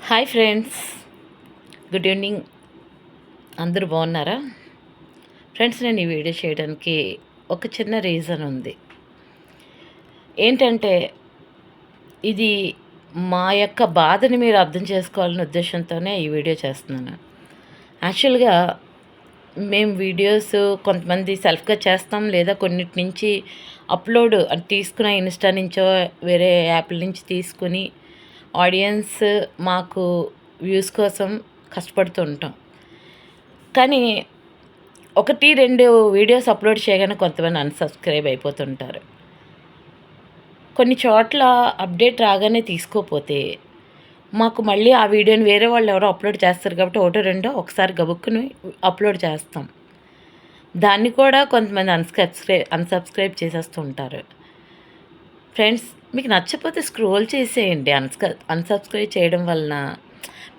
Hi friends, good evening. అందరూ బాగున్నారా? Friends, నేను ఈ వీడియో చేయడానికి ఒక చిన్న రీజన్ ఉంది. ఏంటంటే, ఇది మా యొక్క బాధని మీరు అర్థం చేసుకోవాలనే ఉద్దేశంతోనే ఈ వీడియో చేస్తున్నాను. యాక్చువల్గా మేము వీడియోస్ కొంతమంది సెల్ఫ్గా చేస్తాం, లేదా కొన్నిటి నుంచి అప్లోడ్ తీసుకున్న ఇన్స్టా నుంచో వేరే యాప్ల నుంచి తీసుకుని ఆడియన్స్ మాకు వ్యూస్ కోసం కష్టపడుతూ ఉంటాం. కానీ 1, 2 వీడియోస్ అప్లోడ్ చేయగానే కొంతమంది అన్‌సబ్స్క్రైబ్ అయిపోతుంటారు. కొన్ని చోట్ల అప్డేట్ రాగానే తీసుకోపోతే మాకు మళ్ళీ ఆ వీడియోని వేరే వాళ్ళు ఎవరో అప్లోడ్ చేస్తారు కాబట్టి ఒకటో రెండో ఒకసారి గబుక్కుని అప్లోడ్ చేస్తాం. దాన్ని కూడా కొంతమంది అన్‌సబ్స్క్రైబ్ చేసేస్తూ ఉంటారు. ఫ్రెండ్స్, మీకు నచ్చకపోతే స్క్రోల్ చేసేయండి. అన్‌సబ్స్క్రైబ్ చేయడం వలన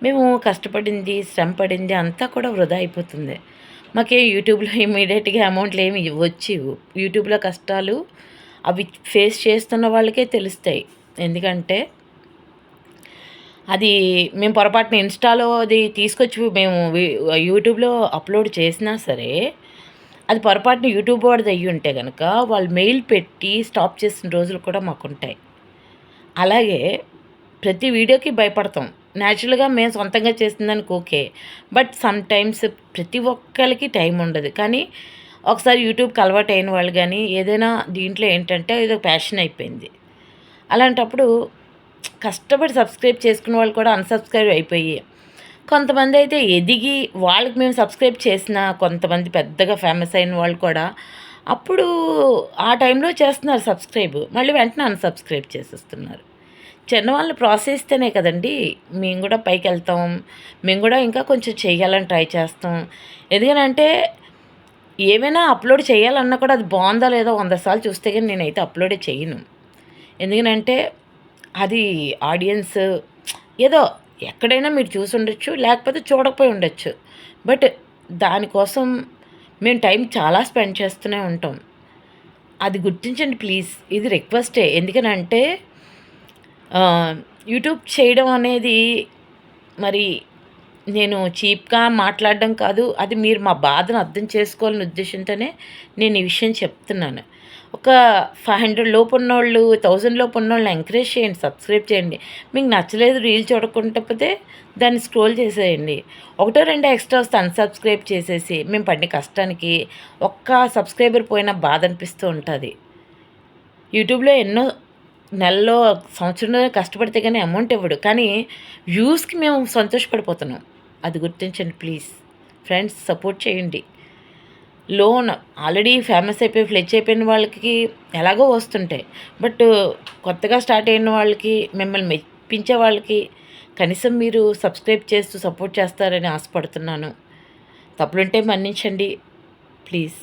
మేము కష్టపడింది, శ్రమ పడింది అంతా కూడా వృధా అయిపోతుంది. మాకే యూట్యూబ్‌లో ఇమ్మీడియేట్‌గా అమౌంట్లు ఏమి వచ్చేవు. యూట్యూబ్‌లో కష్టాలు అవి ఫేస్ చేస్తున్న వాళ్ళకే తెలుస్తాయి. ఎందుకంటే అది మేము పొరపాటున ఇన్‌స్టాలో అది తీసుకొచ్చి మేము యూట్యూబ్‌లో అప్లోడ్ చేసినా సరే, అది పొరపాటున యూట్యూబ్ వాడిది అయ్యుంటే గనక వాళ్ళు మెయిల్ పెట్టి స్టాప్ చేసిన రోజులు కూడా మాకుంటాయి. అలాగే ప్రతి వీడియోకి భయపడతాం. న్యాచురల్‌గా మేము సొంతంగా చేసిందానికి ఓకే. బట్ సమ్‌టైమ్స్ ప్రతి ఒక్కళ్ళకి టైం ఉండదు. కానీ ఒకసారి యూట్యూబ్‌కి అలవాటయిన వాళ్ళు గానీ, ఏదైనా దీంట్లో ఏంటంటే ఇదో ప్యాషన్ అయిపోయింది. అలాంటప్పుడు కష్టపడి సబ్స్క్రైబ్ చేసుకున్న వాళ్ళు కూడా అన్‌సబ్స్క్రైబ్ అయిపోయి, కొంతమందయితే ఎదిగి వాళ్ళకి మేము సబ్స్క్రైబ్ చేసినా కొంతమంది పెద్దగా ఫేమస్ అయిన వాళ్ళు కూడా అప్పుడు ఆ టైంలో చేస్తున్నారు సబ్స్క్రైబ్. మళ్ళీ వెంటనే అన్‌సబ్స్క్రైబ్ చేసేస్తున్నారు. చిన్నవాళ్ళని ప్రోత్సహిస్తేనే కదండీ మేము కూడా పైకెళ్తాం. మేము కూడా ఇంకా కొంచెం చెయ్యాలని ట్రై చేస్తాం. ఎందుకనంటే ఏమైనా అప్లోడ్ చేయాలన్నా కూడా అది బావుందా లేదా 100 సార్లు చూస్తే గాని నేనైతే అప్లోడే చెయ్యను. ఎందుకనంటే అది ఆడియన్స్ ఏదో ఎక్కడైనా మీరు చూసుండొచ్చు, లేకపోతే చూడకపోయి ఉండొచ్చు. బట్ దానికోసం మేము టైం చాలా స్పెండ్ చేస్తూనే ఉంటాం. అది గుర్తించండి ప్లీజ్. ఇది రిక్వెస్టే. ఎందుకనంటే యూట్యూబ్ చేయడం అనేది మరి నేను చీప్‌గా మాట్లాడడం కాదు. అది మీరు మా బాధను అర్థం చేసుకోవాలనే ఉద్దేశంతోనే నేను ఈ విషయం చెప్తున్నాను. ఒక 500 లోపున్నోళ్ళు, 1000 లోపున్నోళ్ళని ఎంకరేజ్ చేయండి. సబ్స్క్రైబ్ చేయండి. మీకు నచ్చలేదు రీల్ చూడకుంటపోతే దాన్ని స్క్రోల్ చేసేయండి. ఒకటో రెండో ఎక్స్ట్రా వస్తే అన్‌సబ్స్క్రైబ్ చేసేసి మేము పడిన కష్టానికి ఒక్క సబ్స్క్రైబర్ పోయినా బాధ అనిపిస్తూ ఉంటది. యూట్యూబ్‌లో ఎన్నో నెలలో, సంవత్సరంలో కష్టపడితే గానీ అమౌంట్ ఇవ్వడు. కానీ వ్యూస్‌కి మేము సంతోషపడిపోతున్నాం. అది గుర్తించండి ప్లీజ్. ఫ్రెండ్స్, సపోర్ట్ చేయండి. లోన్ ఆల్రెడీ ఫేమస్ అయిపోయి ఫ్లెడ్జ్ అయిపోయిన వాళ్ళకి ఎలాగో వస్తుంటాయి. బట్ కొత్తగా స్టార్ట్ అయిన వాళ్ళకి, మిమ్మల్ని మెప్పించే వాళ్ళకి కనీసం మీరు సబ్స్క్రైబ్ చేస్తూ సపోర్ట్ చేస్తారని ఆశపడుతున్నాను. తప్పులుంటే మన్నించండి ప్లీజ్.